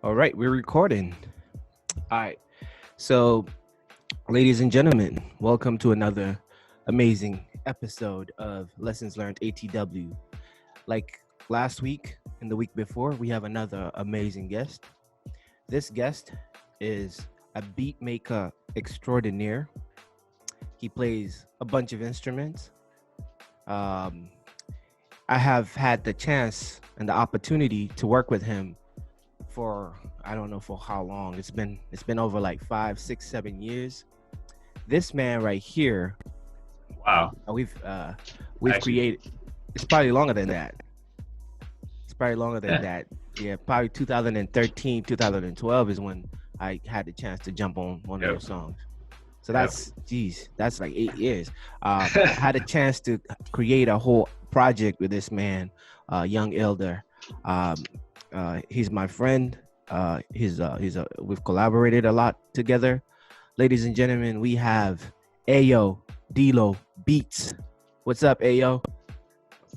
All right, we're recording. All right. So, ladies and gentlemen, welcome to another amazing episode of Lessons Learned ATW. Like last week and the week before, we have another amazing guest. This guest is a beat maker extraordinaire. He plays a bunch of instruments. Um, I have had the chance and the opportunity to work with him for I don't know for how long. It's been over like 5, 6, 7 years. This man right here, Wow. we've Actually, created. It's probably longer than that. It's probably longer than that. Yeah, probably 2013, 2012 is when I had the chance to jump on one of yep. your songs. So Yep. that's like 8 years. I had a chance to create a whole project with this man, young elder. Um, he's my friend. We've collaborated a lot together. Ladies and gentlemen, we have Ayo Dilo Beats. What's up, Ayo?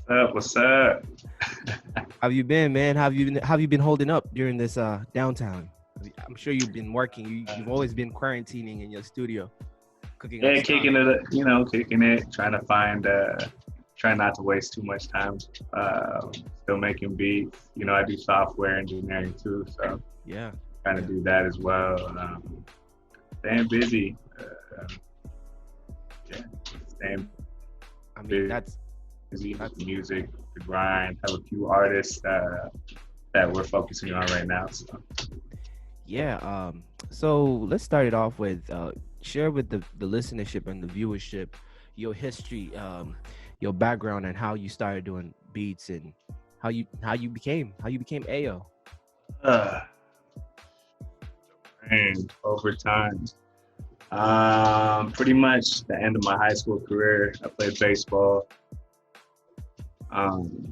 What's up? How have you been, man? How have you been holding up during this downtime? I'm sure you've been working. You've always been quarantining in your studio, cooking up Yeah, stuff. kicking it, trying to find, trying not to waste too much time. Still making beats. I do software engineering too, so Yeah. trying to do that as well. Staying busy. Yeah, staying I mean, that's busy with music, the grind. Have a few artists that we're focusing on right now. So. yeah. So let's start it off with share with the listenership and the viewership your history, your background, and how you started doing beats and how you became Ayo. Uh, and over time. Pretty much the end of my high school career, I played baseball.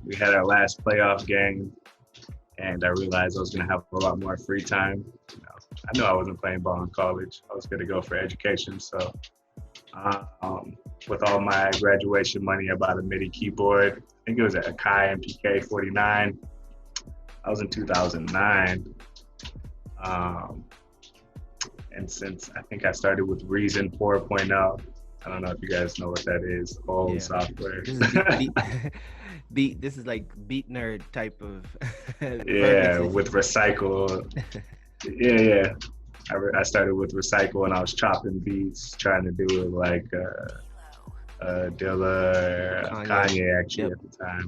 We had our last playoff game, and I realized I was going to have a lot more free time. I knew I wasn't playing ball in college. I was going to go for education. So, with all my graduation money, I bought a MIDI keyboard. I think it was a Kai MPK 49. I was in 2009. And since I think I started with Reason 4.0, I don't know if you guys know what that is, old software. This is beat. This is like beat nerd type of Yeah, verbiage. with Recycle. Yeah. I started with Recycle and I was chopping beats, trying to do it like Dilla, Kanye actually at the time.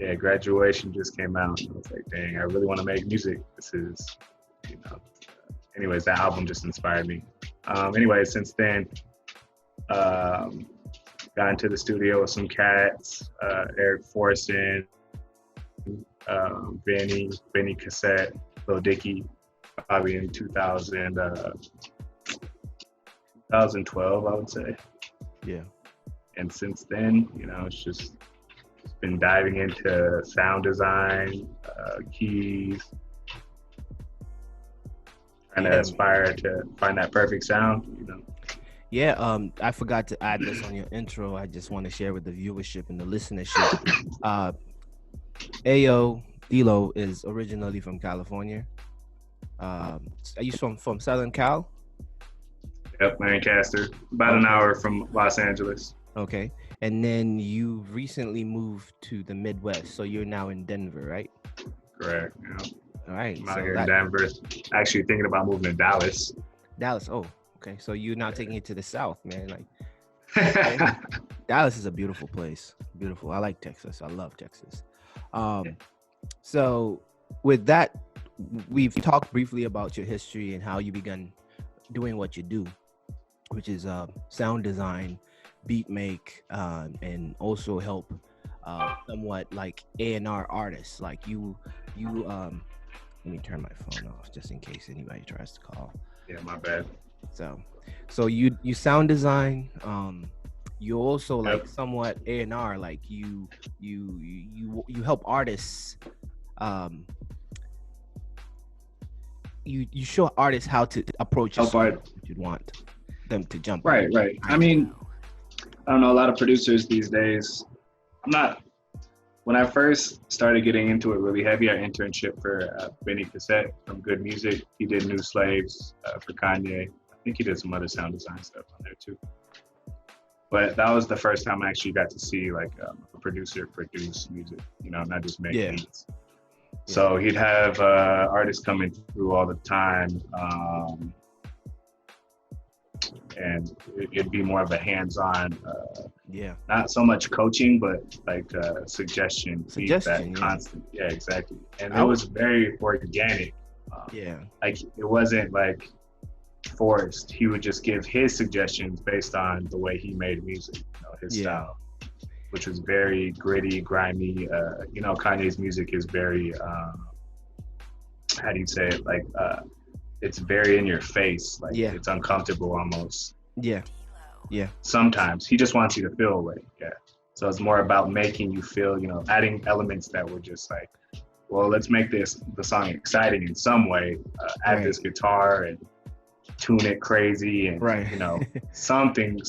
Yeah, Graduation just came out. And I was like, dang, I really want to make music. This is, anyways, that album just inspired me. Since then, got into the studio with some cats, Eric Forson, Benny Cassette, Lil Dicky, probably in 2012, I would say. Yeah. And since then, it's just been diving into sound design, keys, trying to aspire to find that perfect sound, Yeah, I forgot to add this on your intro. I just want to share with the viewership and the listenership. Ayo Dilo is originally from California. Are you from Southern Cal? Yep, Lancaster, about an hour from Los Angeles. Okay, and then you recently moved to the Midwest, so you're now in Denver, right? Correct. Yeah. All right. I'm out here in Denver. Actually thinking about moving to Dallas. Dallas. Oh, okay. So you're now taking it to the South, man. Like, Dallas is a beautiful place. Beautiful. I like Texas. I love Texas. So with that, we've talked briefly about your history and how you began doing what you do, which is sound design, beat make, and also help somewhat like A&R artists. Like you let me turn my phone off just in case anybody tries to call. Yeah, my bad. So you sound design. You also like somewhat A&R. Like you help artists. You show artists how to approach a song that you'd want them to jump. Right. I mean, I don't know. A lot of producers these days. I'm when I first started getting into it really heavy, I internship for Benny Cassette from Good Music. He did New Slaves for Kanye. I think he did some other sound design stuff on there too. But that was the first time I actually got to see like a producer produce music, you know, not just make beats. So he'd have artists coming through all the time, and it'd be more of a hands-on, not so much coaching, but like suggestion, feedback, constant. Yeah, exactly. And it was very organic. Like it wasn't like forced. He would just give his suggestions based on the way he made music, you know, his style, which was very gritty, grimy. You know, Kanye's music is very, how do you say it? Like, it's very in your face. Like, it's uncomfortable almost. Sometimes he just wants you to feel a way. So it's more about making you feel, you know, adding elements that were just like, well, let's make the song exciting in some way. Add this guitar and tune it crazy and you know something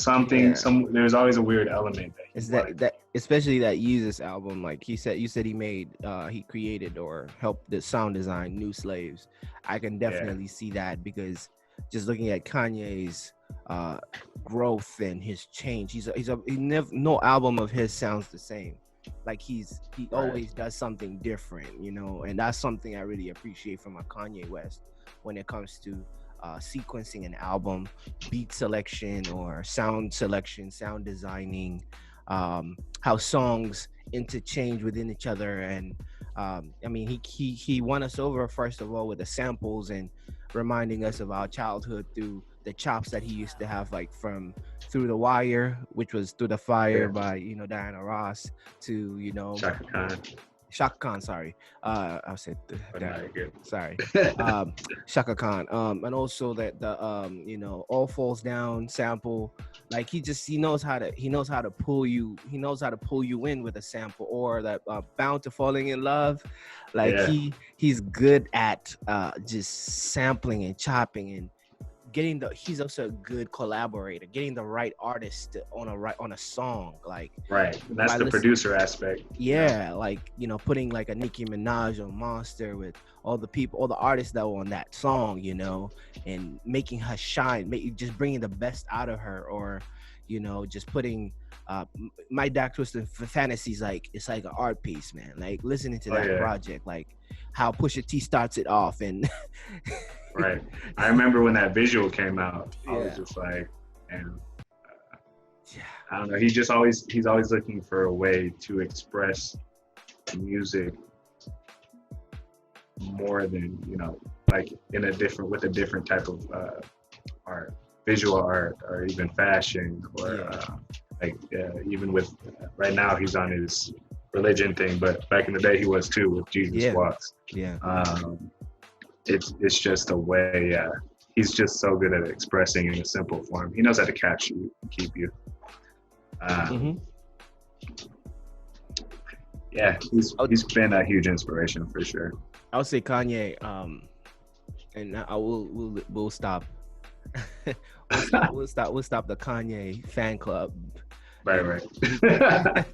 there's always a weird element that especially that Yeezus album, like you said he made he created or helped the sound design New Slaves. I can definitely see that, because just looking at Kanye's growth and his change, no album of his sounds the same. Like he always does something different, you know, and that's something I really appreciate from a Kanye West when it comes to sequencing an album, beat selection or sound selection, sound designing, how songs interchange within each other. And I mean, he won us over, first of all, with the samples and reminding us of our childhood through the chops that he used to have, like from Through the Wire, which was Through the Fire by, you know, Diana Ross, to, you know, Shaka Khan, sorry. I said sorry. Shaka Khan. And also that the you know, All Falls Down sample. Like he knows how to pull you in with a sample, or that Bound to Falling in Love. Like he's good at just sampling and chopping and he's also a good collaborator, getting the right artist on a song, like and that's the producer aspect. Like, you know, putting like a Nicki Minaj or Monster with all the artists that were on that song, you know, and making her shine, just bringing the best out of her, or, you know, just putting My Dark Twisted Fantasies, like it's like an art piece, man. Like listening to that project, like how Pusha T starts it off, and I remember when that visual came out, I was just like, and I don't know, he's always looking for a way to express music more than, you know, like with a different type of art, visual art, or even fashion, or even with right now he's on his religion thing, but back in the day he was too, with Jesus Walks. It's just a way. He's just so good at expressing in a simple form. He knows how to capture you and keep you. He's been a huge inspiration for sure. I would say Kanye, and we'll stop. we'll stop the Kanye fan club. Right.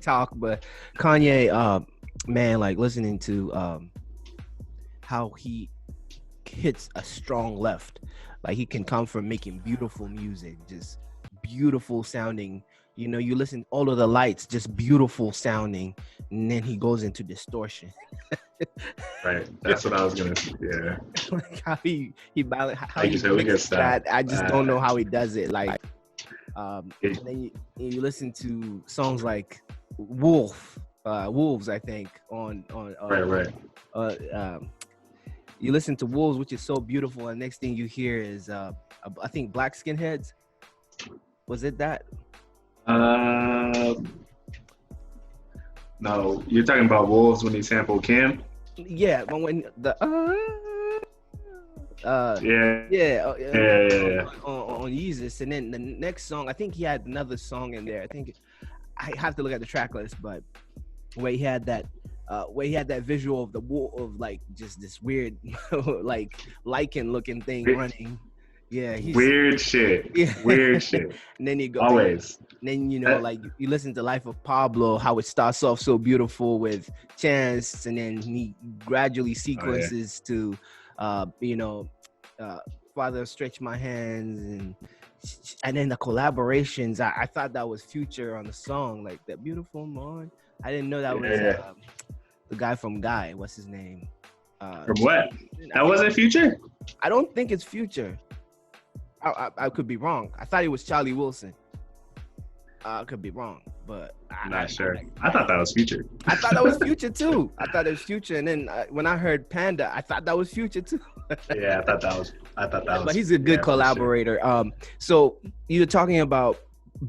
Talk, but Kanye, man, like listening to how he hits a strong left. Like he can come from making beautiful music, just beautiful sounding, you know, you listen, all of the lights just beautiful sounding, and then he goes into distortion. That's what I was gonna say. Like how he balance, how like he mixes that. I just don't know how he does it. Like and then you listen to songs like Wolves, I think, on you listen to Wolves, which is so beautiful, and next thing you hear is I think Black Skinheads. Was it that? No, you're talking about Wolves when he sampled Kim? Yeah, but when the on Yeezus, and then the next song, I think he had another song in there. I think I have to look at the track list, but where he had that visual of the wolf, of like just this weird like lichen looking thing running, Yeah, he's Weird shit. yeah. Weird shit. And then you go, Always. then That- like you listen to Life of Pablo, how it starts off so beautiful with chants, and then he gradually sequences to, you know, Father Stretch My Hands, and then the collaborations. I thought that was Future on the song, like that beautiful morning. I didn't know that was the guy from Guy. What's his name? From what? That wasn't Future? I don't think it's Future. I could be wrong. I thought it was Charlie Wilson. I could be wrong, but I'm not sure. I thought that was Future. I thought that was Future too. I thought it was Future, and then when I heard Panda, I thought that was Future too. Yeah, I thought that was. But he's a good collaborator. Sure. So you're talking about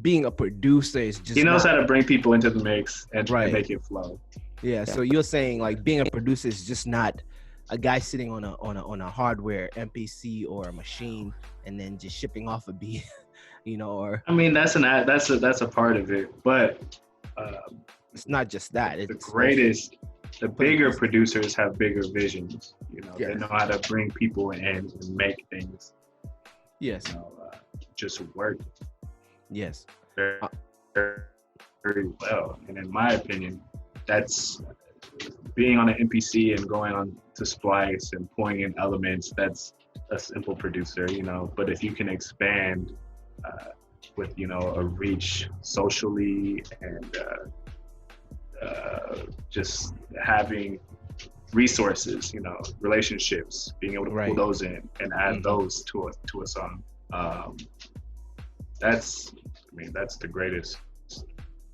being a producer is just he knows how to bring people into the mix and make it flow. Yeah. So you're saying like being a producer is just not a guy sitting on a hardware MPC or a machine and then just shipping off a beat, you know, or I mean that's a part of it, but it's not just that. It's the bigger producers have bigger visions. You know, they know how to bring people in and make things. Yes. You know, just work. Yes. Very, very well, and in my opinion, that's being on an MPC and going on to Splice and pulling in elements. That's a simple producer, you know. But if you can expand with, you know, a reach socially and just having resources, you know, relationships, being able to pull those in and add those to a song. That's the greatest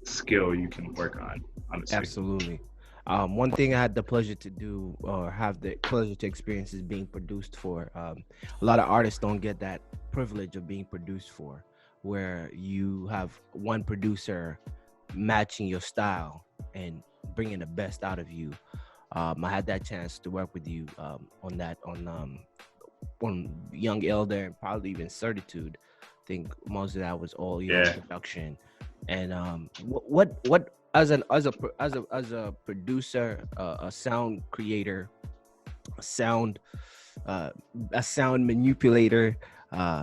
skill you can work on, honestly. Absolutely. One thing I had the pleasure to do or have the pleasure to experience is being produced for. A lot of artists don't get that privilege of being produced for, where you have one producer matching your style and bringing the best out of you. I had that chance to work with you on Young Elder and probably even Certitude. I think most of that was all your production. And what as a producer, a sound creator, a sound manipulator,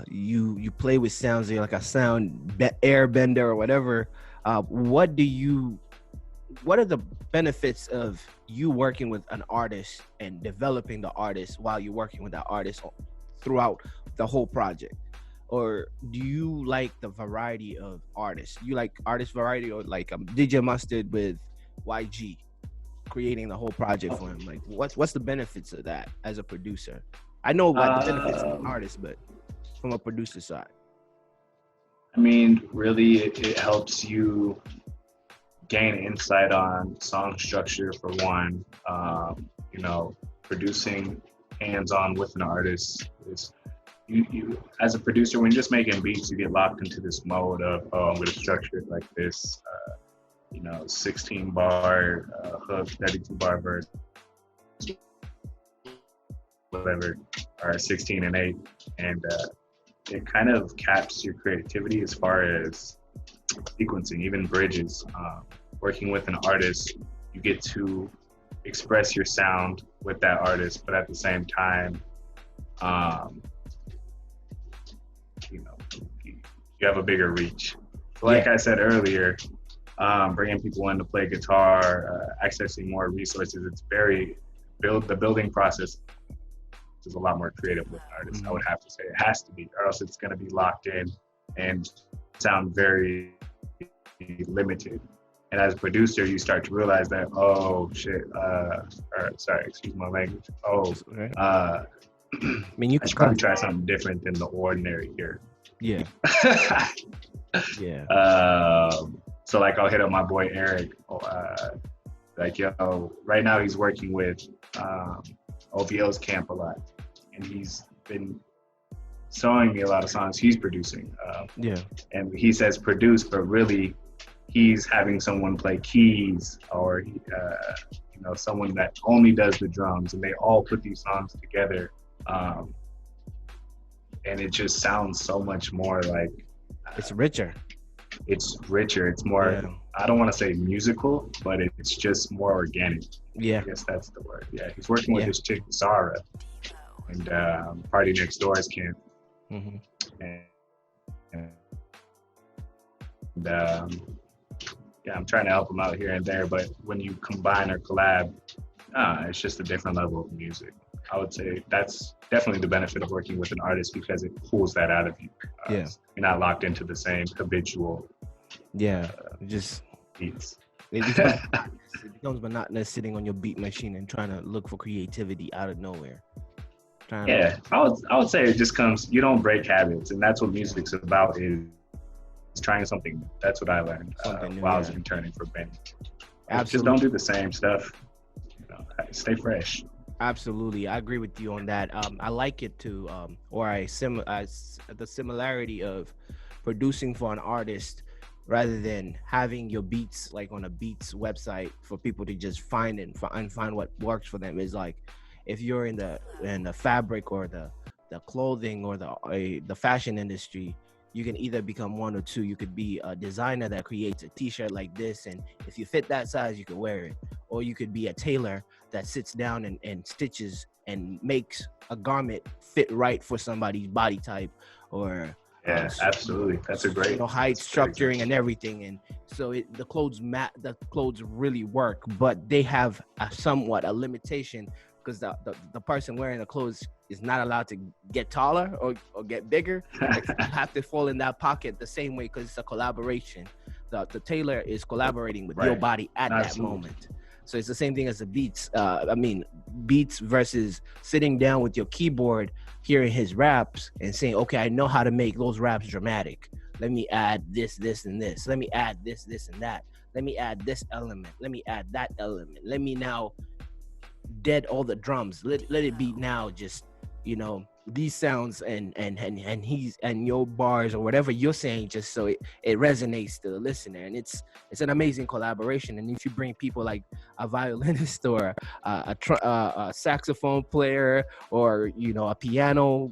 you play with sounds. You're like a sound airbender or whatever. What are the benefits of you working with an artist and developing the artist while you're working with that artist throughout the whole project? Or do you like the variety of artists? You like artist variety, or like DJ Mustard with YG creating the whole project for him? Like what's the benefits of that as a producer? I know what the benefits of an artist, but from a producer side. I mean, really it helps you gain insight on song structure for one. You know, producing hands-on with an artist is you as a producer, when you're just making beats, you get locked into this mode of, I'm going to structure it like this, you know, 16 bar hook, 32 bar verse, whatever, or 16 and 8. And it kind of caps your creativity as far as sequencing, even bridges. Working with an artist, you get to express your sound with that artist, but at the same time, you know, you have a bigger reach. Like I said earlier, bringing people in to play guitar, accessing more resources, it's the building process is a lot more creative with artists. I would have to say it has to be, or else it's going to be locked in and sound very limited. And as a producer, you start to realize that, oh shit, excuse my language. I mean, you should probably try something different than the ordinary here. Yeah. Yeah. So like I'll hit up my boy Eric, like, yo, right now he's working with OVO's camp a lot, and he's been showing me a lot of songs he's producing. And he says produce, but really he's having someone play keys, or you know, someone that only does the drums, and they all put these songs together. And it just sounds so much more like it's richer. It's more, I don't want to say musical, but it's just more organic. I guess that's the word. He's working with this chick Zara, and Party Next Door's camp, Mm-hmm. and yeah, I'm trying to help them out here and there. But when you combine or collab, it's just a different level of music. I would say that's definitely the benefit of working with an artist because it pulls that out of you. Yeah. You're not locked into the same habitual Yeah. Just beats. it becomes it becomes monotonous sitting on your beat machine and trying to look for creativity out of nowhere. Yeah, I would say it just comes. You don't break habits, and that's what music's about. Is trying something new. That's what I learned Something new, while I was yeah. returning from Benny. Just Absolutely. don't do the same stuff. Stay fresh. Absolutely, I agree with you on that. I like it too, the similarity of producing for an artist rather than having your beats like on a beats website for people to just find and find what works for them. Is like if you're in the fabric or the clothing or the fashion industry, you can either become one or two. You could be a designer that creates a t-shirt like this, and if you fit that size, you can wear it. Or you could be a tailor that sits down and stitches and makes a garment fit right for somebody's body type, or Yeah, absolutely. That's a great height, structuring, and everything. And so the clothes really work, but they have a limitation because the person wearing the clothes is not allowed to get taller or get bigger. Like, you have to fall in that pocket the same way because it's a collaboration. The tailor is collaborating with your body at that moment. So it's the same thing as the beats. Beats versus sitting down with your keyboard, hearing his raps and saying, okay, I know how to make those raps dramatic. Let me add this, and this. Let me add this, and that. Let me add this element. Let me add that element. Let me now dead all the drums. Let it be now just, these sounds and he's and your bars or whatever you're saying, just so it resonates to the listener. And it's an amazing collaboration. And if you bring people like a violinist or a saxophone player or a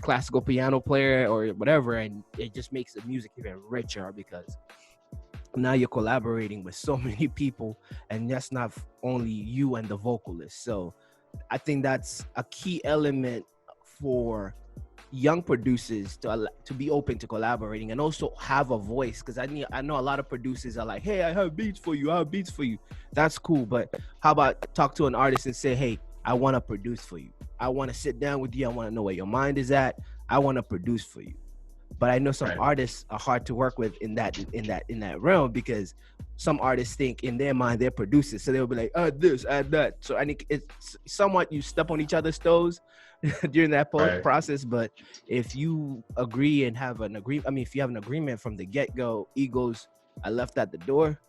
classical piano player or whatever, and it just makes the music even richer because now you're collaborating with so many people, and that's not only you and the vocalist. So I think that's a key element for young producers to be open to collaborating and also have a voice, because I know a lot of producers are like, hey, I have beats for you. That's cool, but how about talk to an artist and say, hey, I want to produce for you. I want to sit down with you. I want to know where your mind is at. I want to produce for you. But I know some artists are hard to work with in that realm, because some artists think in their mind they're producers, so they'll be like, add this, add that. So I think it's somewhat you step on each other's toes during that process. But if you agree and have an agreement, if you have an agreement from the get-go, egos are left at the door.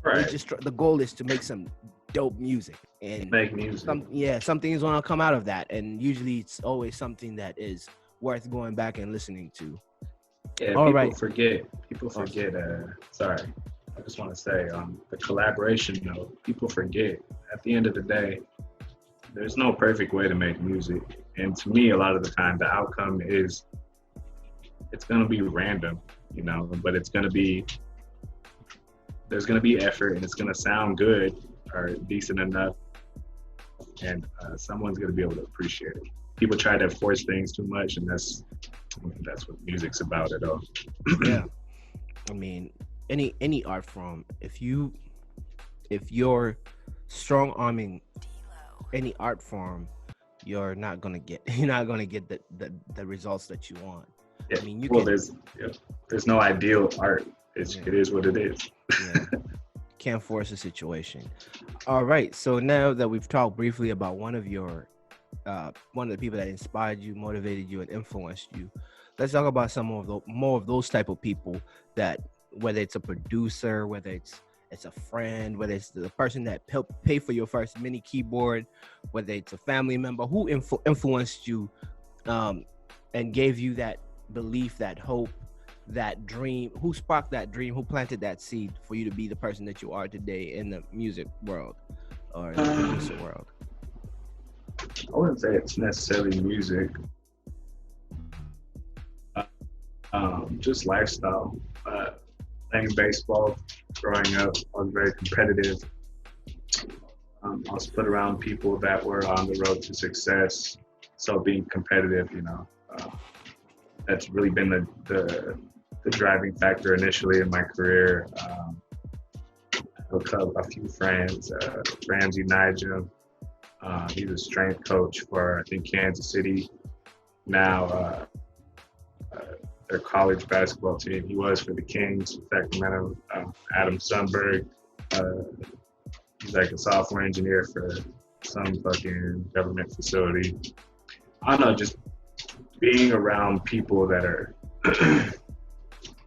The goal is to make some dope music and make music. Something is going to come out of that, and usually it's always something that is worth going back and listening to. Yeah, people forget. Sorry, I just want to say the collaboration. People forget. At the end of the day, there's no perfect way to make music, and to me, a lot of the time, the outcome is it's gonna be random, but there's gonna be effort, and it's gonna sound good or decent enough, and someone's gonna be able to appreciate it. People try to force things too much, and that's what music's about at all. Yeah, any art form, if you're strong arming any art form, you're not gonna get the results that you want. Yeah. There's no ideal art. It is what it is. Yeah. Can't force a situation. All right, so now that we've talked briefly about one of the people that inspired you, motivated you, and influenced you, let's talk about some of more of those type of people, that whether it's a producer, whether it's a friend, whether it's the person that helped pay for your first mini keyboard, whether it's a family member who influenced you and gave you that belief, that hope, that dream, who sparked that dream, who planted that seed for you to be the person that you are today in the music world or in the producer world. I wouldn't say it's necessarily music. Just lifestyle. Playing baseball, growing up, I was very competitive. I was put around people that were on the road to success, so being competitive, that's really been the driving factor initially in my career. A few friends, Ramsey Nigel, he's a strength coach for, I think, Kansas City. Now, their college basketball team. He was for the Kings, Sacramento. Adam Sundberg, he's like a software engineer for some fucking government facility. I don't know, just being around people that are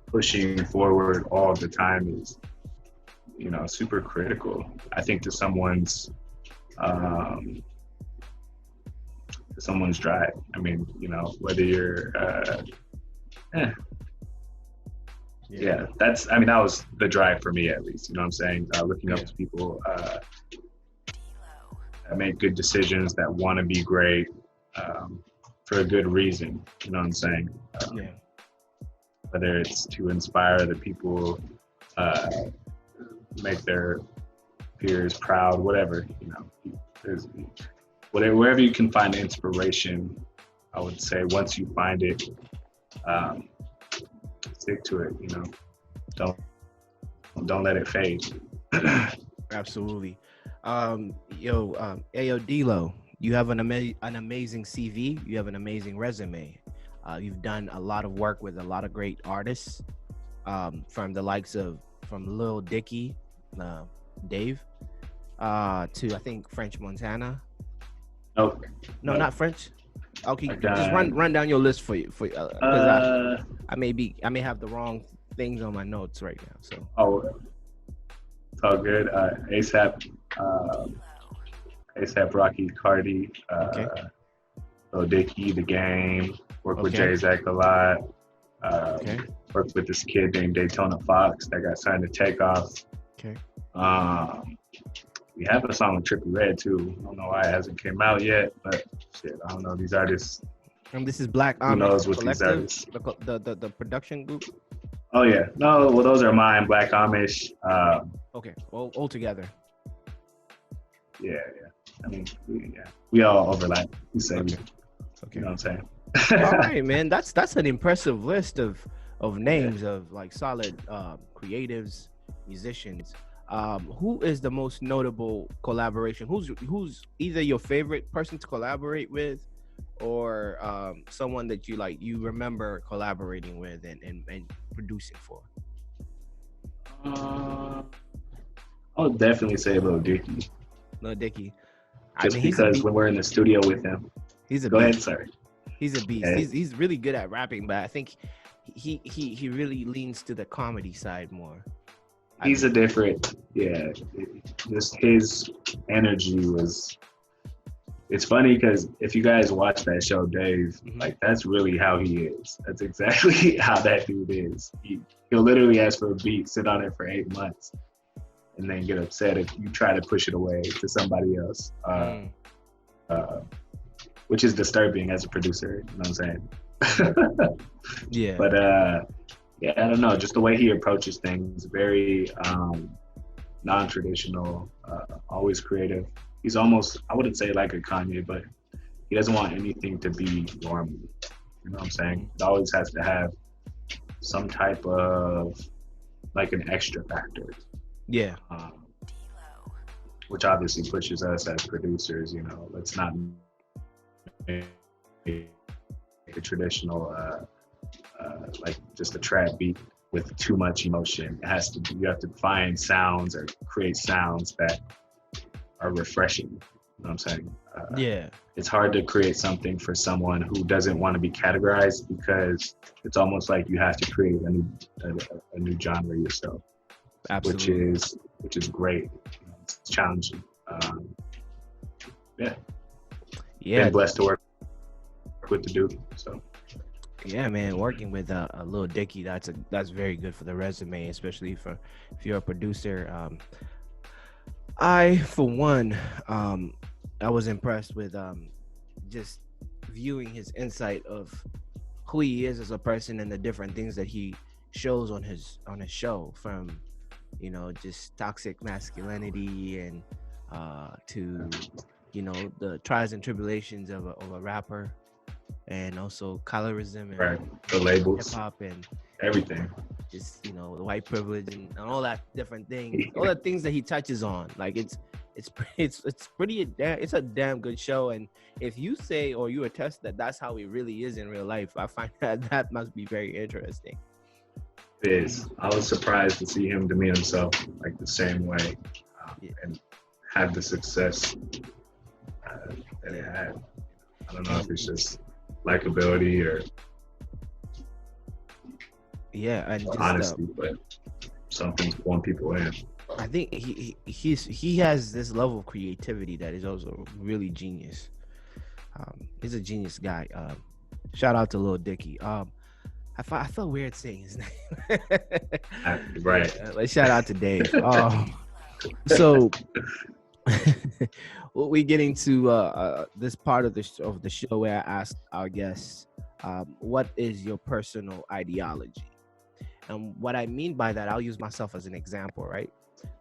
pushing forward all the time is, super critical. I think to someone's drive. I mean, whether you're, that was the drive for me, at least. You know what I'm saying? Looking up to people that make good decisions, that want to be great for a good reason. You know what I'm saying? Whether it's to inspire the people, make their peers proud, whatever, there's wherever you can find inspiration. I would say once you find it, stick to it. Don't let it fade. Absolutely. Ayodlo, you have an amazing CV. You have an amazing resume. You've done a lot of work with a lot of great artists, from the likes of Lil Dicky, Dave, to I think French Montana. Nope. No, not French. Okay, just run down your list for you, because I may have the wrong things on my notes right now. So. Oh, it's all good. ASAP, Rocky, Cardi, Lil Dicky, The Game. Worked with Jay Zach a lot. Worked with this kid named Daytona Fox that got signed to Takeoff. Okay. We have a song with Trippie Redd too. I don't know why it hasn't came out yet, but shit, I don't know these artists. And this is Black Amish. Who knows what these artists? The production group. Oh yeah, no, well those are mine. Black Amish. Okay, all together. Yeah. I mean, we all overlap. We say okay. You know what I'm saying? All right, man. That's an impressive list of names of like solid creatives, musicians. Who is the most notable collaboration? Who's either your favorite person to collaborate with, or someone that you remember collaborating with and producing for? I would definitely say Lil Dicky. Lil Dicky. Just because when we're in the studio with him, he's a go beast. ahead, sorry. He's a beast. Hey. He's really good at rapping, but I think he really leans to the comedy side more. He's a different, just his energy was, it's funny because if you guys watch that show, Dave, like that's really how he is. That's exactly how that dude is. He'll literally ask for a beat, sit on it for 8 months, and then get upset if you try to push it away to somebody else, which is disturbing as a producer, you know what I'm saying? Yeah. But I don't know, just the way he approaches things, very non-traditional, always creative. He's almost, I wouldn't say like a Kanye, but he doesn't want anything to be normal. You know what I'm saying? It always has to have some type of like an extra factor. Yeah. Which obviously pushes us as producers, let's not make a traditional, like just a trap beat with too much emotion. It has to be, you have to find sounds or create sounds that are refreshing. You know what I'm saying? It's hard to create something for someone who doesn't want to be categorized, because it's almost like you have to create a new genre yourself. Absolutely. Which is great. It's challenging. Been blessed to work with the dude. So. Yeah, man, working with a Lil Dicky, that's very good for the resume, especially if you're a producer. I, for one, I was impressed with just viewing his insight of who he is as a person and the different things that he shows on his show, from just toxic masculinity and to the trials and tribulations of a rapper, and also colorism Right. and The hip labels, hop and everything. just the white privilege and all that different things, all the things that he touches on. Like it's a damn good show. And if you say or you attest that that's how he really is in real life, I find that must be very interesting. It is. I was surprised to see him demean himself like the same way, Yeah. and have the success that it Yeah. had. I don't know if it's just likability or Yeah, and just honesty, but something's pulling people in. I think he has this level of creativity that is also really genius. He's a genius guy. Shout out to Lil Dicky. I felt weird saying his name. Right. Yeah, like shout out to Dave. So we getting to this part of the show where I ask our guests, what is your personal ideology? And what I mean by that, I'll use myself as an example, right?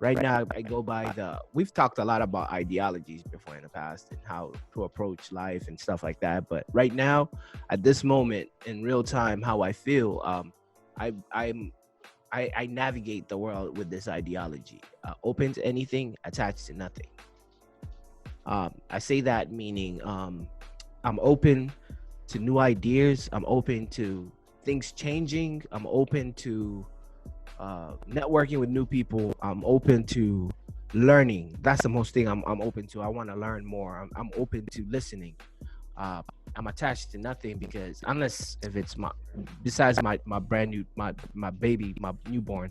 Right now, I go by we've talked a lot about ideologies before in the past and how to approach life and stuff like that. But right now, at this moment, in real time, how I feel, I navigate the world with this ideology: open to anything, attached to nothing. I say that meaning I'm open to new ideas. I'm open to things changing. I'm open to networking with new people. I'm open to learning. That's the most thing I'm open to. I want to learn more. I'm open to listening. Uh, I'm attached to nothing because unless if it's besides my brand new my baby, my newborn,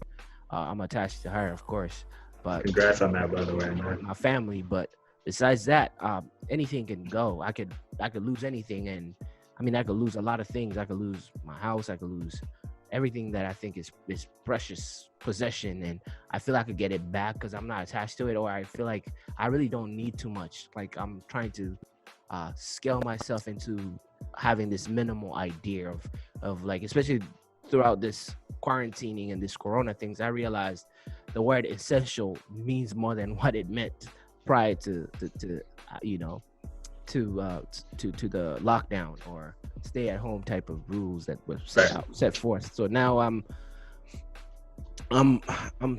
I'm attached to her, of course. But Congrats on that, by the way, man. my family. But besides that, anything can go. I could lose anything, and I mean I could lose a lot of things. I could lose my house. I could lose everything that I think is precious possession, and I feel I could get it back because I'm not attached to it, or I feel like I really don't need too much. Like I'm trying to scale myself into having this minimal idea of like, especially throughout this quarantining and this corona things, I realized the word essential means more than what it meant prior to to the lockdown or stay at home type of rules that were set forth. So now I'm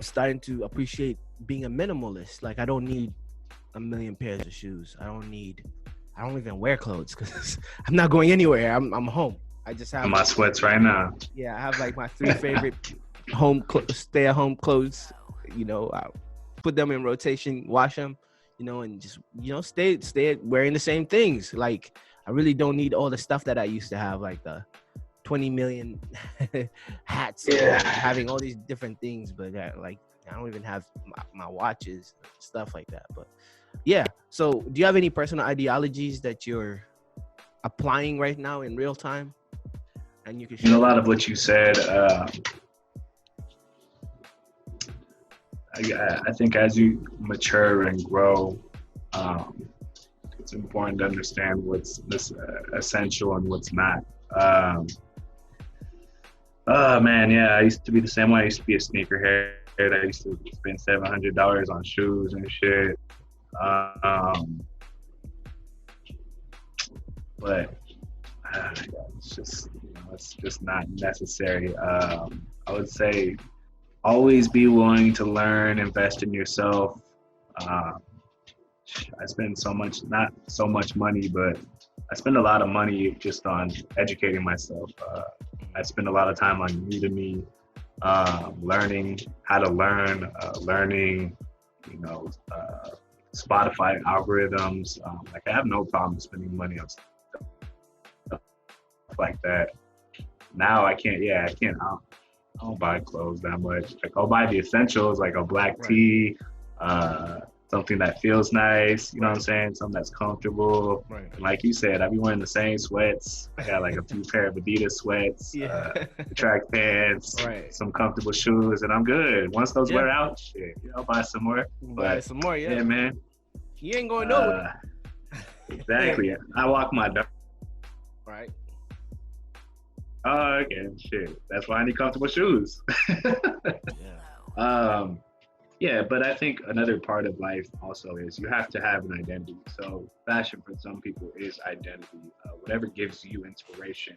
starting to appreciate being a minimalist. Like I don't need a million pairs of shoes. I don't even wear clothes because I'm not going anywhere. I'm home. I just have my sweats right now. Yeah, I have like my 3 favorite stay at home clothes. I put them in rotation, wash them, and just stay wearing the same things. Like I really don't need all the stuff that I used to have, like the 20 million hats, having all these different things. But like I don't even have my watches, stuff like that. But yeah. So do you have any personal ideologies that you're applying right now in real time? And you can share a lot of what you said. I think as you mature and grow, it's important to understand what's essential and what's not. Oh man, yeah, I used to be the same way. I used to be a sneakerhead. I used to spend $700 on shoes and shit. But it's just not necessary. I would say always be willing to learn, invest in yourself. I spend not so much money, but I spend a lot of money just on educating myself. I spend a lot of time on Udemy, learning how to learn, learning, Spotify algorithms. Like I have no problem spending money on stuff like that. Now I can't. I don't buy clothes that much. Like I'll buy the essentials, like a black tee, something that feels nice. You know what I'm saying? Something that's comfortable. Right. And like you said, I be wearing the same sweats. I got like a few pair of Adidas sweats, track pants, some comfortable shoes, and I'm good. Once those wear out, shit, I'll buy some more. Buy some more, yeah, man. You ain't going nowhere. Exactly. I walk my dog. Right. Oh, okay, shit. That's why I need comfortable shoes. Yeah, but I think another part of life also is you have to have an identity. So fashion for some people is identity. Whatever gives you inspiration,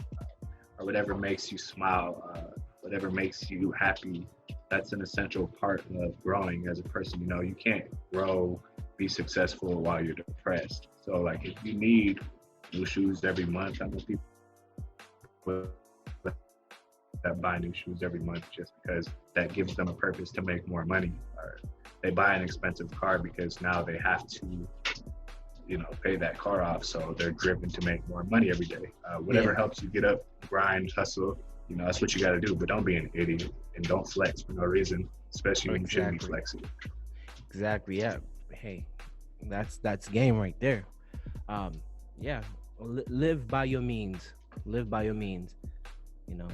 or whatever makes you smile, whatever makes you happy, that's an essential part of growing as a person. You know, you can't grow, be successful while you're depressed. So like if you need new shoes every month, I know people that buy new shoes every month just because that gives them a purpose to make more money. Or they buy an expensive car because now they have to, pay that car off. So they're driven to make more money every day. Whatever Yeah, helps you get up, grind, hustle, that's what you got to do. But don't be an idiot and don't flex for no reason, especially when you shouldn't be exactly. flexing. Exactly. Yeah. Hey, that's game right there. Um, yeah. Live by your means. Live by your means. You know.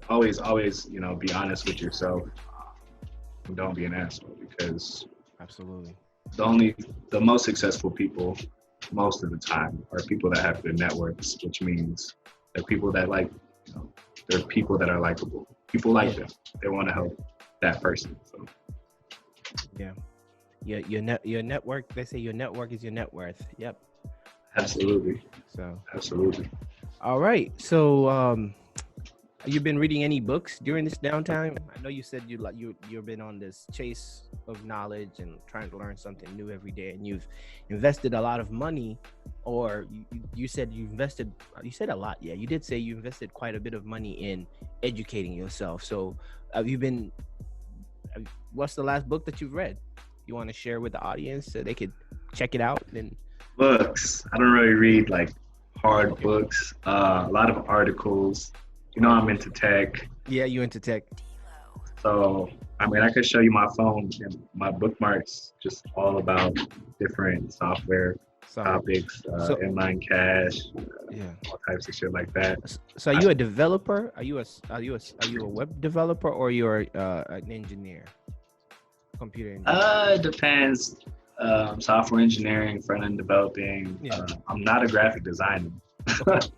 Always, be honest with yourself. And don't be an asshole because Absolutely. the most successful people most of the time are people that have good networks, which means they're people that you know, they're people that are likable. People like Yeah. them. They want to help that person. So Yeah. Your network. They say your network is your net worth. Yep. absolutely, So. absolutely. All right. So have you been reading any books during this downtime? I know you said you've been on this chase of knowledge and trying to learn something new every day, and you've invested a lot of money, or you said you invested. You said a lot, yeah. You did say you invested quite a bit of money in educating yourself. So, have you been? What's the last book that you've read? You want to share with the audience so they could check it out? Then Books. I don't really read like hard okay, books. A lot of articles. I'm articles. into tech. Yeah, you into tech? So, I mean, I could show you my phone and my bookmarks, just all about different software Software. topics, So inline cache, yeah. all types of shit like that. So are I, you a developer? Are you a web developer, or you're an engineer, computer engineer? it depends. Software engineering, front end developing. Yeah. I'm not a graphic designer. Okay.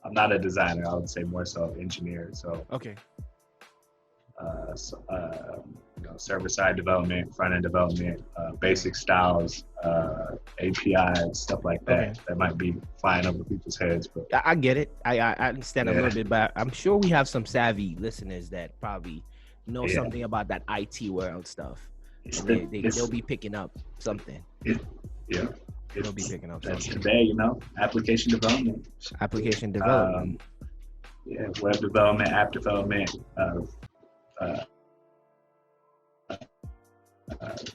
I'm not a designer. I would say more so engineer. So Okay. uh, so, uh, server side development, front end development, Yeah. basic styles, APIs, stuff like Okay. that. That might be flying over people's heads, but I get it. I understand a yeah, little bit, but I'm sure we have some savvy listeners that probably know yeah, something about that IT world stuff, it's and the, it's, they'll be picking up something. it, yeah, They'll be it's picking up that's something. today, application development, Application development. um, yeah, web development, app development, uh,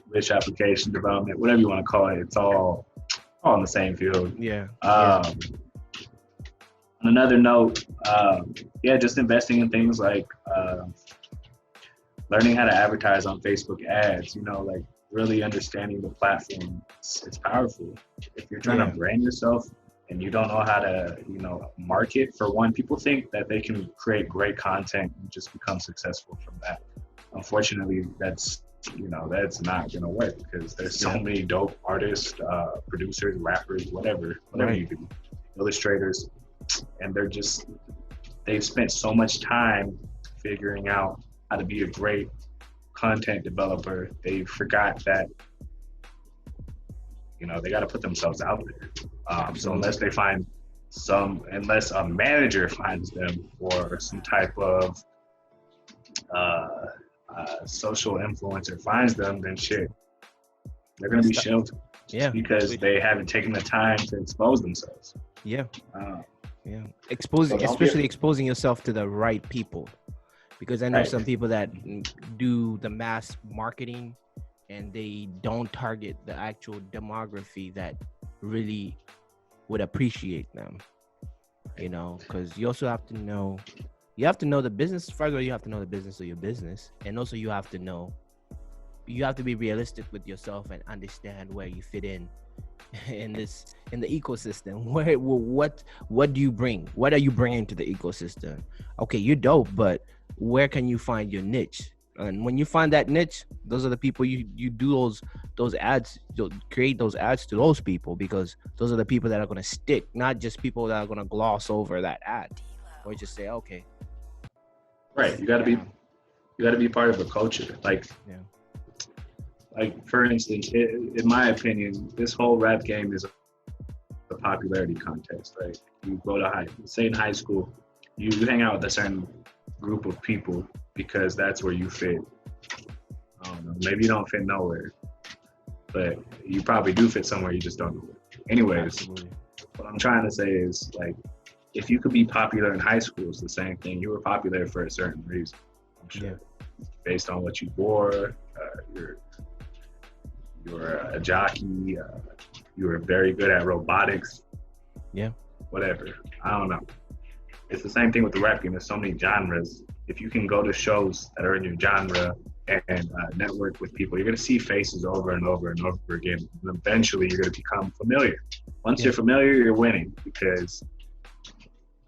rich application development, whatever you want to call it. It's all in the same field. Yeah. Yeah. Um, on another note, yeah, just investing in things like learning how to advertise on Facebook ads, like really understanding the platform. It's powerful. If you're trying to Yeah. brand yourself and you don't know how to, market, for one, people think that they can create great content and just become successful from that. Unfortunately, that's not gonna work because there's so Yeah. many dope artists, producers, rappers, whatever Right. you do, illustrators, and they've spent so much time figuring out how to be a great content developer. They forgot that they got to put themselves out there. So Absolutely. unless a manager finds them or some type of uh, social influencer finds them, then shit, they're gonna be It's shelved just Yeah. because they haven't taken the time to expose themselves. Yeah. Uh, Yeah. so Exposing, don't be especially exposing yourself to the right people, because I know right. some people that do the mass marketing and they don't target the actual demography that really would appreciate them. Because you also have to know, the business. First of all, you have to know the business of your business, and also you have to be realistic with yourself and understand where you fit in the ecosystem. What do you bring? What are you bringing to the ecosystem? Okay, you're dope, but where can you find your niche? And when you find that niche, those are the people you do those ads, you'll create those ads to those people, because those are the people that are going to stick, not just people that are going to gloss over that ad or just say, okay, Right. You got to be yeah, You got to be part of a culture. Yeah. Like for instance, in my opinion, this whole rap game is a popularity contest. Right? You go to say in high school, you hang out with a certain group of people because that's where you fit. I don't know. Maybe you don't fit nowhere, but you probably do fit somewhere. You just don't know where. Anyways, Absolutely. what I'm trying to say is like, if you could be popular in high school, it's the same thing. You were popular for a certain reason. I'm sure, based on what you wore. You were a jockey. You were very good at robotics. Yeah. Whatever. I don't know. It's the same thing with the rap game. There's so many genres. If you can go to shows that are in your genre and network with people, you're going to see faces over and over and over again. And eventually, you're going to become familiar. Once you're familiar, you're winning because,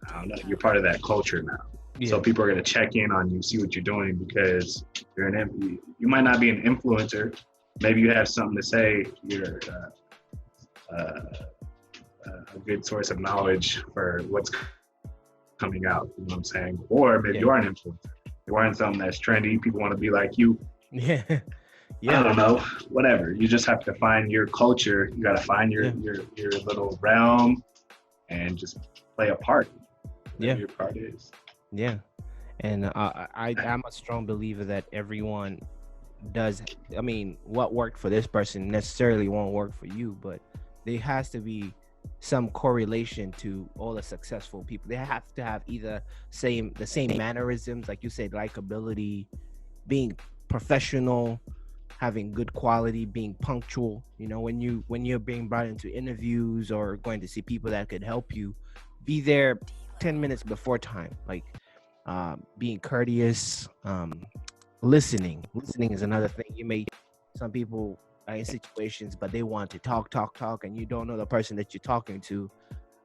I don't know, you're part of that culture now. Yeah. So people are going to check in on you, see what you're doing because you might not be an influencer. Maybe you have something to say. You're a good source of knowledge for what's coming out. You know what I'm saying? Or maybe you are an influencer. You're wearing something that's trendy. People want to be like you. Yeah. I don't know. Whatever. You just have to find your culture. You got to find your little realm and just play a part. Whatever your part is. Yeah. And I'm a strong believer that everyone does. I mean, what worked for this person necessarily won't work for you, but there has to be some correlation to all the successful people. They have to have either the same mannerisms, like you said, likability, being professional, having good quality, being punctual. You know, when you're being brought into interviews or going to see people that could help you, be there 10 minutes before time. Like being courteous, listening is another thing. Some people are in situations, but they want to talk, and you don't know the person that you're talking to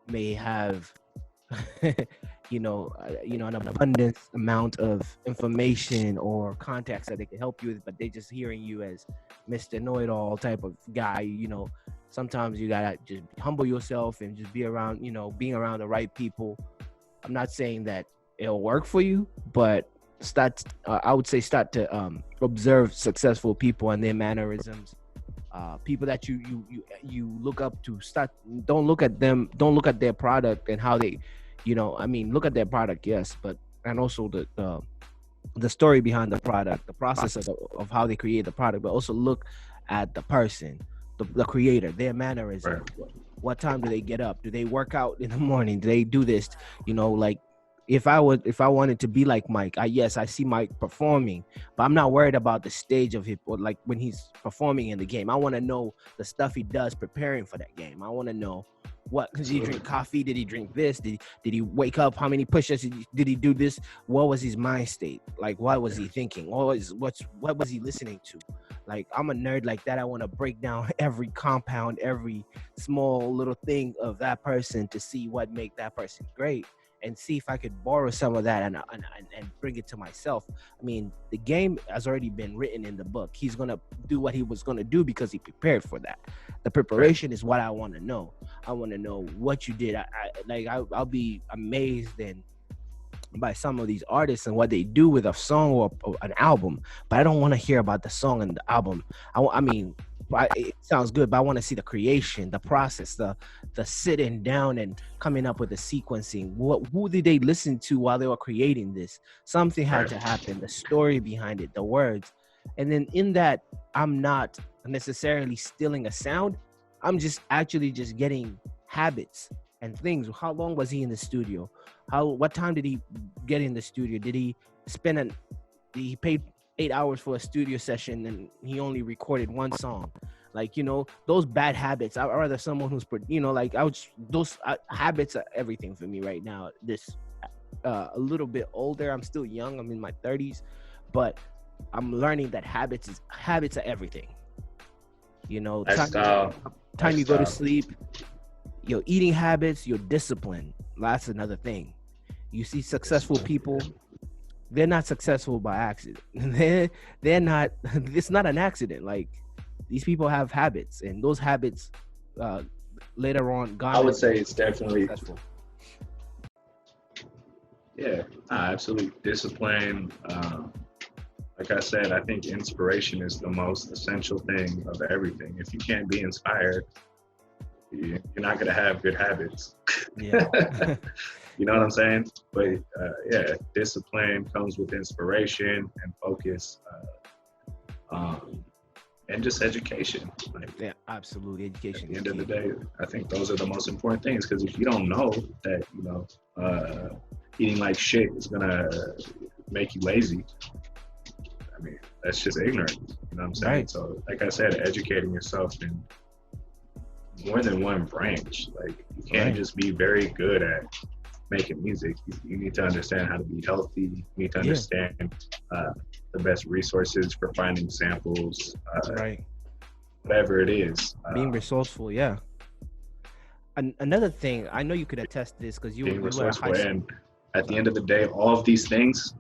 may have, an abundant amount of information or contacts that they can help you with, but they just hearing you as Mr. Know-it-all type of guy. You know, sometimes you gotta just humble yourself and just be around, being around the right people. I'm not saying that it'll work for you, but I would say start to observe successful people and their mannerisms. People that you look up to. Don't look at their product and how they, look at their product, yes, but and also the story behind the product, the process of how they create the product, but also look at the person, the creator, their mannerism. Right. What time do they get up? Do they work out in the morning? Do they do this? Like if I wanted to be like Mike, I see Mike performing, but I'm not worried about the stage of it or like when he's performing in the game. I want to know the stuff he does preparing for that game. I want to know did he drink coffee? Did he drink this? Did he wake up? How many push-ups did he do this? What was his mind state? Like, what was he thinking? What was he listening to? Like, I'm a nerd like that. I want to break down every compound, every small little thing of that person to see what make that person great, and see if I could borrow some of that and bring it to myself. I mean, the game has already been written in the book. He's going to do what he was going to do because he prepared for that. The preparation is what I want to know. I want to know what you did. I'll be amazed by some of these artists and what they do with a song or an album, but I don't want to hear about the song and the album. It sounds good, but I want to see the creation, the process, the sitting down and coming up with the sequencing. Who did they listen to while they were creating this? Something had to happen, the story behind it, the words. And then in that, I'm not necessarily stealing a sound. I'm just getting habits and things. How long was he in the studio? What time did he get in the studio? Did he he paid 8 hours for a studio session and he only recorded one song? Like, those bad habits. I'd rather someone who's, those habits are everything for me right now. A little bit older. I'm still young. I'm in my 30s, but I'm learning that habits are everything. Time you go to sleep, your eating habits, your discipline. That's another thing. You see successful people, they're not successful by accident. They're not. It's not an accident. Like, these people have habits, and those habits later on. I would say it's definitely successful. Yeah, absolutely. Discipline, like I said, I think inspiration is the most essential thing of everything. If you can't be inspired, you're not gonna have good habits. Yeah. You know what I'm saying? But yeah, discipline comes with inspiration and focus, and just education. Like Yeah, absolutely. at Education the is end of the key. day, I think those are the most important things. Because if you don't know that, eating like shit is gonna make you lazy, I mean, that's just ignorant. You know what I'm saying? Right. So, like I said, educating yourself in more than one branch. Like you can't Right. just be very good at making music. You need to understand how to be healthy. You need to Yeah. understand uh, the best resources for finding samples, Right. whatever it is. Being resourceful. Yeah. Another thing, I know you could attest to this because you Being you were a high resourceful. school. And at the Sorry. end of the day, all of these things,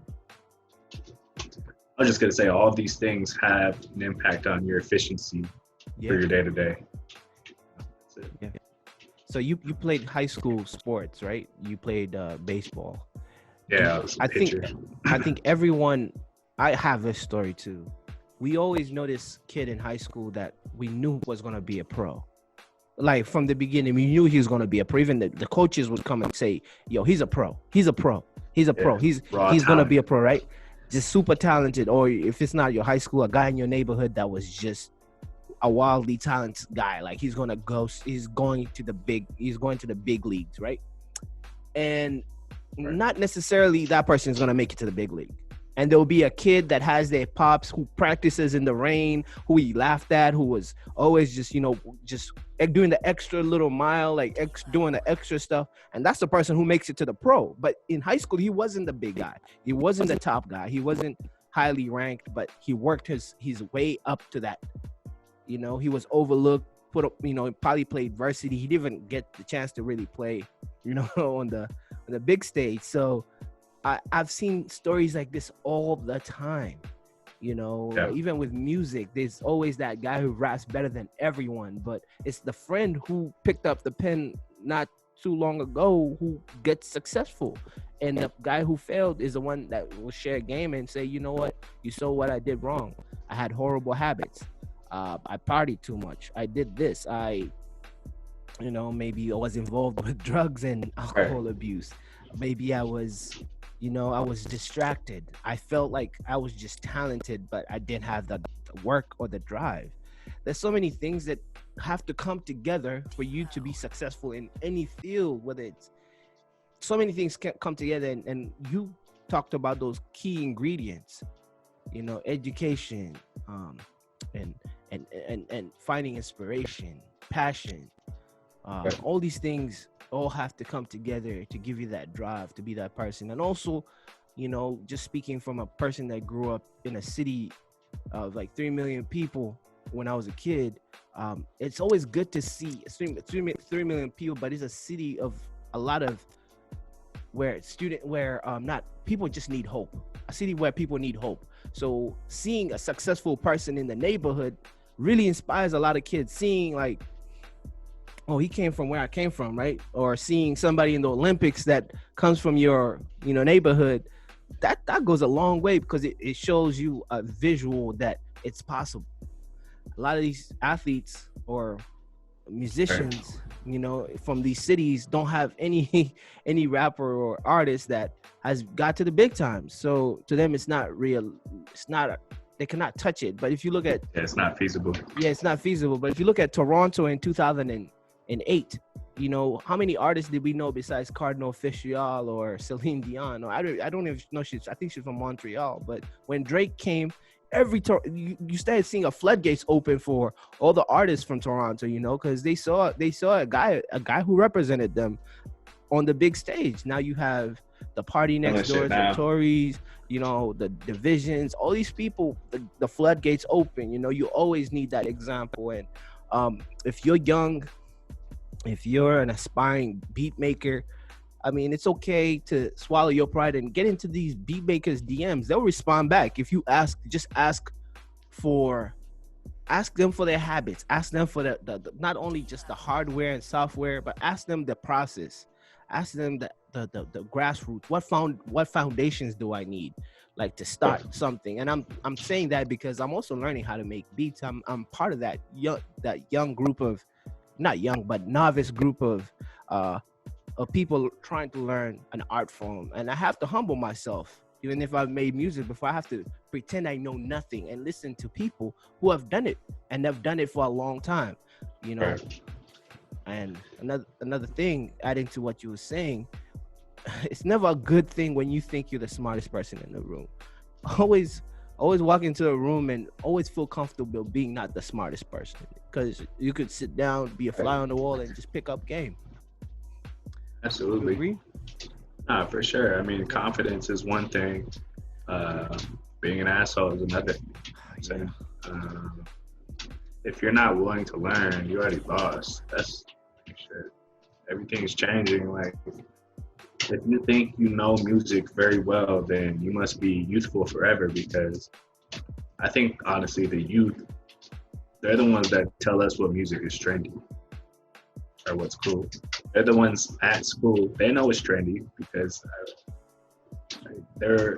I'm just going to say, all of these things have an impact on your efficiency for Yeah. your day to day. That's it. Yeah. So you played high school sports, right? You played baseball. Yeah, I was a I pitcher. think everyone. I have this story too. We always know this kid in high school that we knew was gonna be a pro. Like from the beginning, we knew he was gonna be a pro. Even the coaches would come and say, "Yo, he's a pro. He's a pro. He's a pro. Yeah, raw He's gonna be talent. a pro, right?" Just super talented. Or if it's not your high school, a guy in your neighborhood that was just a wildly talented guy. Like he's going to the big leagues, right? And Right. not necessarily that person is going to make it to the big league. And there'll be a kid that has their pops who practices in the rain, who he laughed at, who was always just doing the extra little mile, like doing the extra stuff. And that's the person who makes it to the pro. But in high school, he wasn't the big guy. He wasn't the top guy. He wasn't highly ranked, but he worked his way up to that. He was overlooked, put up, probably played varsity. He didn't even get the chance to really play, on the big stage. So I've seen stories like this all the time. Yeah. Even with music, there's always that guy who raps better than everyone, but it's the friend who picked up the pen not too long ago who gets successful. And the guy who failed is the one that will share a game and say, you know what, you saw what I did wrong. I had horrible habits. I partied too much. I did this. Maybe I was involved with drugs and alcohol abuse. Maybe I was distracted. I felt like I was just talented, but I didn't have the work or the drive. There's so many things that have to come together for you to be successful in any field, whether it's so many things can come together. And you talked about those key ingredients, education, and finding inspiration, passion, all these things all have to come together to give you that drive to be that person. And also, just speaking from a person that grew up in a city of like 3 million people when I was a kid, it's always good to see 3 million people, but it's a city of a lot of not people just need hope, a city where people need hope. So seeing a successful person in the neighborhood really inspires a lot of kids. Seeing like, oh, he came from where I came from, right? Or seeing somebody in the Olympics that comes from your neighborhood, that goes a long way, because it shows you a visual that it's possible. A lot of these athletes or musicians, from these cities don't have any rapper or artist that has got to the big time. So to them, it's not real. They cannot touch it. But if you look at, it's not feasible. Yeah, it's not feasible. But if you look at Toronto in 2008, how many artists did we know besides Cardinal Fischel or Celine Dion? Or I don't even know. I think she's from Montreal. But when Drake came, you started seeing a floodgates open for all the artists from Toronto, because they saw a guy who represented them on the big stage. Now you have the Party Next Door, the Tories, the Divisions, all these people, the floodgates open. You always need that example. And if you're young, if you're an aspiring beat maker, I mean, it's okay to swallow your pride and get into these beat makers' DMs. They'll respond back. If you ask them for their habits, ask them for the not only just the hardware and software, but ask them the process, ask them the grassroots. What foundations do I need? like to start something. And I'm saying that because I'm also learning how to make beats. I'm part of that young group of, not young but novice group of people trying to learn an art form. And I have to humble myself. Even if I've made music before, I have to pretend I know nothing and listen to people who have done it and have done it for a long time, you know. Right. And another thing, adding to what you were saying, it's never a good thing when you think you're the smartest person in the room. Always walk into a room and always feel comfortable being not the smartest person, because you could sit down, be a fly on the wall, and just pick up game. Absolutely. You agree? For sure. I mean, confidence is one thing. Being an asshole is another. So, if you're not willing to learn, you already lost. That's shit. Everything's changing. Like, if you think you know music very well, then you must be youthful forever, because I think, honestly, the youth, they're the ones that tell us what music is trendy or what's cool. They're the ones at school. They know it's trendy because they're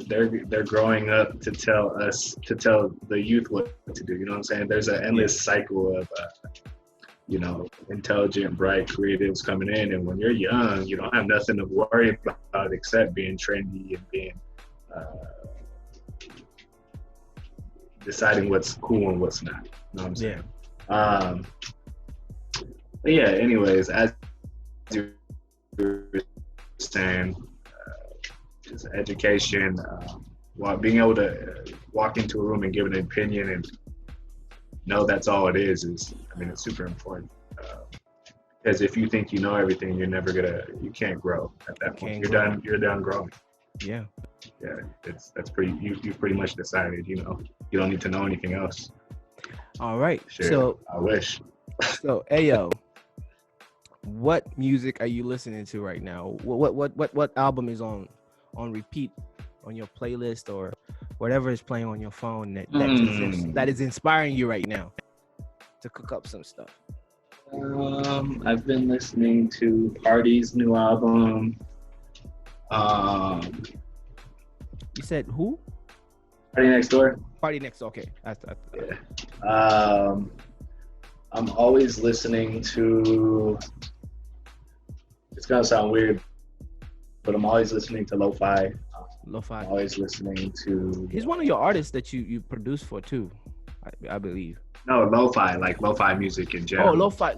growing up to tell the youth what to do. You know what I'm saying? There's an endless cycle of intelligent, bright creatives coming in, and when you're young, you don't have nothing to worry about except being trendy and being deciding what's cool and what's not. You know what I'm saying? But yeah. Anyways, as you were saying, just education, while being able to walk into a room and give an opinion and know that's all it is, I mean, it's super important. Because if you think you know everything, you can't grow at that point. You're done growing. Yeah. Yeah, you've pretty much decided, you don't need to know anything else. All right. Sure, so I wish. So, Ayo, what music are you listening to right now? What album is on repeat on your playlist, or whatever is playing on your phone that is inspiring you right now to cook up some stuff? I've been listening to Party's new album. You said who? Party Next Door. Party Next. Okay. Yeah. I'm always listening to. It's gonna sound weird, but I'm always listening to lo-fi. I'm always listening to. He's one of your artists that you produce for too, I believe. No, lo-fi, like lo-fi music in general. Oh, lo-fi.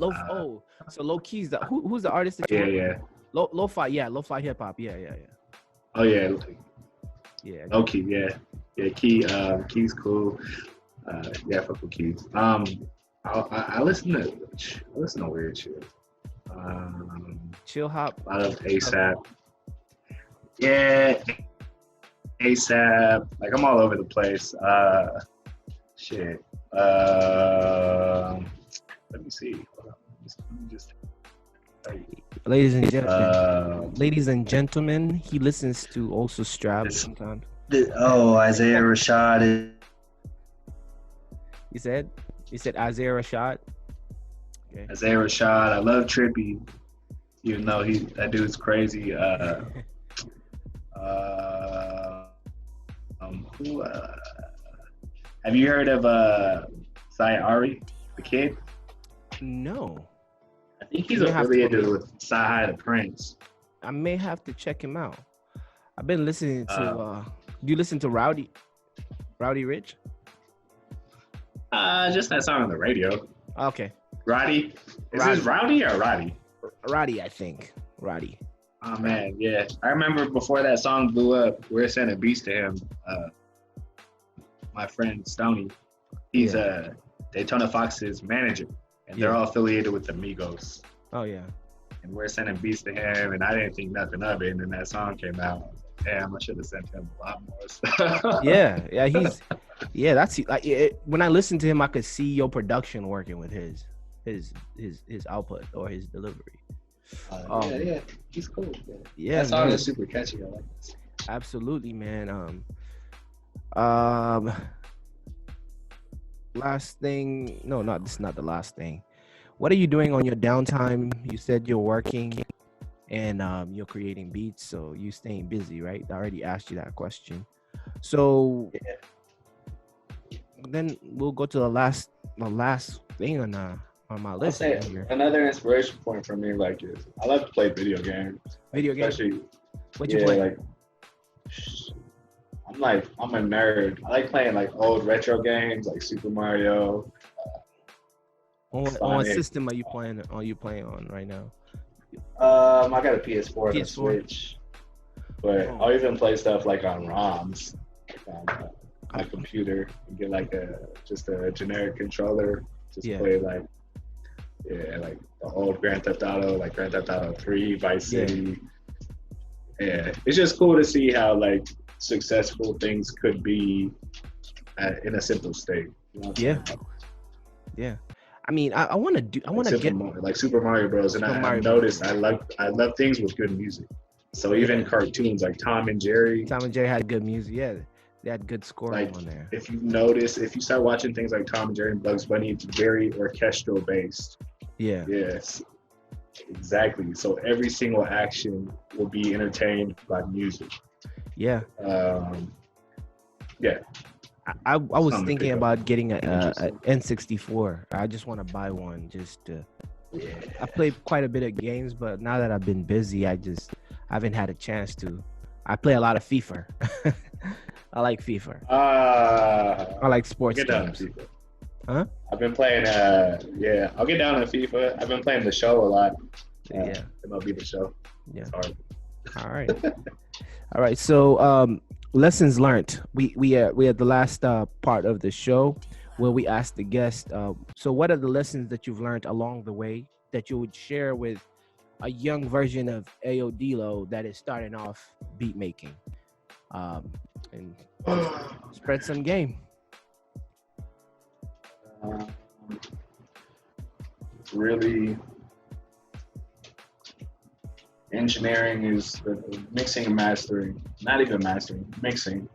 So low keys. Who's the artist that you? Yeah. Lo-fi. Yeah, lo-fi hip hop. Yeah. Oh yeah. Yeah. Low key. Yeah. Key's cool. Yeah, fuck with Keys. I listen to weird shit. Chill hop. A lot of ASAP. Yeah, ASAP. Like, I'm all over the place. Shit. Let me see. Hold on. Let me just. Ladies and gentlemen, he listens to also Strap sometimes. Isaiah Rashad. You said Isaiah Rashad. Okay. Isaiah Rashad. I love Trippy, even though that dude's crazy. Have you heard of Ari, the kid? No. I think he's affiliated with Sci-Hi the Prince. I may have to check him out. I've been listening to. Do you listen to Rowdy Rich? Just that song on the radio. Okay. Roddy. Is this Rowdy or Roddy? Roddy, I think. Roddy. Oh man, yeah. I remember before that song blew up, we were sending beats to him. My friend Stoney, he's Daytona Fox's manager, and they're all affiliated with the Migos. Oh yeah. And we're sending beats to him, and I didn't think nothing of it. And then that song came out. Damn, I should have sent him a lot more stuff. That's like when I listened to him, I could see your production working with his output or his delivery. Yeah, he's cool. Yeah, that song is super catchy. I like this. Absolutely, man. Last thing, no, this is not the last thing. What are you doing on your downtime? You said you're working and you're creating beats, so you staying busy, right? I already asked you that question. So then we'll go to the last thing on my I'll list say here. another inspiration point for me, like, is I love to play video games. Video games. Especially, What you yeah, play? like, I'm a nerd. I like playing like old retro games, like Super Mario. On what Sonic. system are you playing? Are you playing on right now? I got a PS4 and a PS4? Switch, but Oh. I'll even play stuff like on ROMs, like on my computer, and get like just a generic controller. Just Yeah. play like like the old Grand Theft Auto, like Grand Theft Auto 3, Vice Yeah. City. Yeah, it's just cool to see how like successful things could be in a simple state. You know what I'm Yeah. saying? Yeah. I mean, I want to get Like Super Mario Bros. And Super I've Mario noticed I love things with good music. So even cartoons like Tom and Jerry. Tom and Jerry had good music. Yeah, they had good scoring Like on there. if you notice, if you start watching things like Tom and Jerry and Bugs Bunny, it's very orchestral based. Yeah. Yes, exactly. So every single action will be entertained by music. Yeah. Yeah. I was Something to thinking pick up. about getting a Interesting. N64. I just want to buy one. Yeah. I played quite a bit of games, but now that I've been busy, I haven't had a chance to. I play a lot of FIFA. I like FIFA. I like sports Get down games. to FIFA. Huh? I've been playing. I'll get down to FIFA. I've been playing the show a lot. Yeah. MLB the show. Yeah. It's hard. All right. All right. So, lessons learned. We at the last part of the show where we asked the guest. So, what are the lessons that you've learned along the way that you would share with a young version of Ayodlo that is starting off beat making, and spread some game? Really, engineering is the mixing and mastering. Not even mastering, mixing.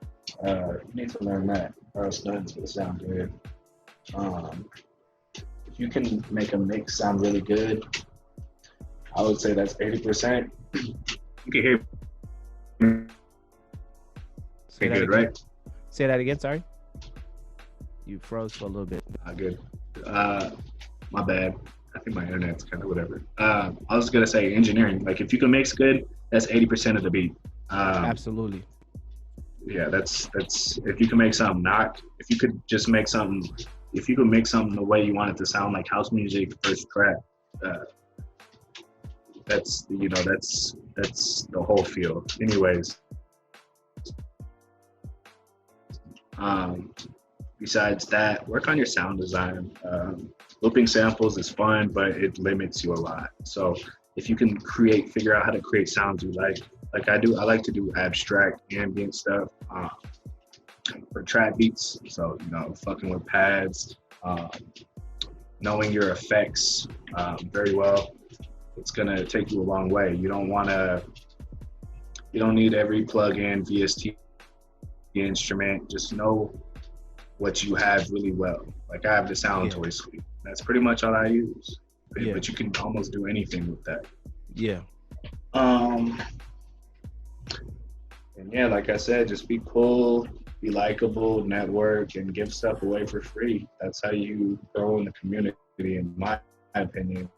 You need to learn that, or else nothing's gonna sound good. If you can make a mix sound really good, I would say that's 80%. You can hear me Say that good, again. right? Say that again. Sorry, you froze for a little bit. Good. My bad. I think my internet's kind of whatever. I was gonna say engineering. Like if you can mix good, that's 80% of the beat. Absolutely. Yeah, that's if you can make something if you could just make something, if you could make something the way you want it to sound, like house music first track. That's the whole field. Anyways, besides that, work on your sound design. Looping samples is fun, but it limits you a lot. So if you can figure out how to create sounds you like I do, I like to do abstract ambient stuff for trap beats. So, fucking with pads, knowing your effects very well, it's gonna take you a long way. You don't need every plug-in VST instrument. Just know what you have really well. Like I have the Sound Toy suite. That's pretty much all I use. Yeah. But you can almost do anything with that. Yeah. And yeah, like I said, just be cool, be likable, network, and give stuff away for free. That's how you grow in the community, in my opinion.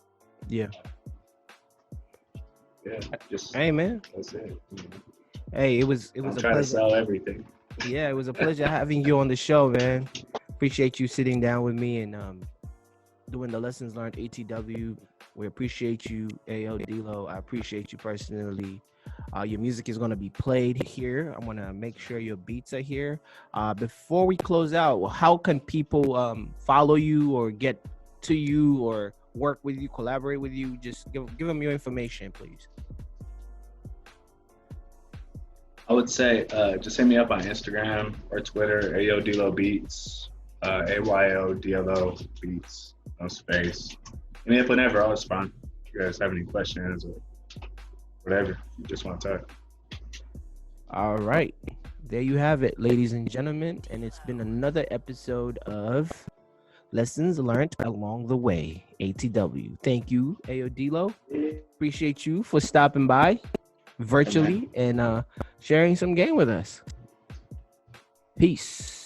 Yeah. Yeah, just Hey man. that's it. Hey, it was I'm a trying to pleasure. sell everything. Yeah, it was a pleasure having you on the show, man. Appreciate you sitting down with me and doing the lessons learned ATW. We appreciate you, Ayodlo. I appreciate you personally. Your music is going to be played here. I'm going to make sure your beats are here. Before we close out, how can people follow you or get to you or work with you, collaborate with you? Just give them your information, please. I would say just hit me up on Instagram or Twitter, Ayodlo Beats, AYODLO Beats, no space. Hit me up whenever, I'll respond. If you guys have any questions or whatever, you just want to talk. All right. There you have it, ladies and gentlemen. And it's been another episode of Lessons Learned Along the Way, ATW. Thank you, Ayodlo. Appreciate you for stopping by virtually and sharing some game with us. Peace.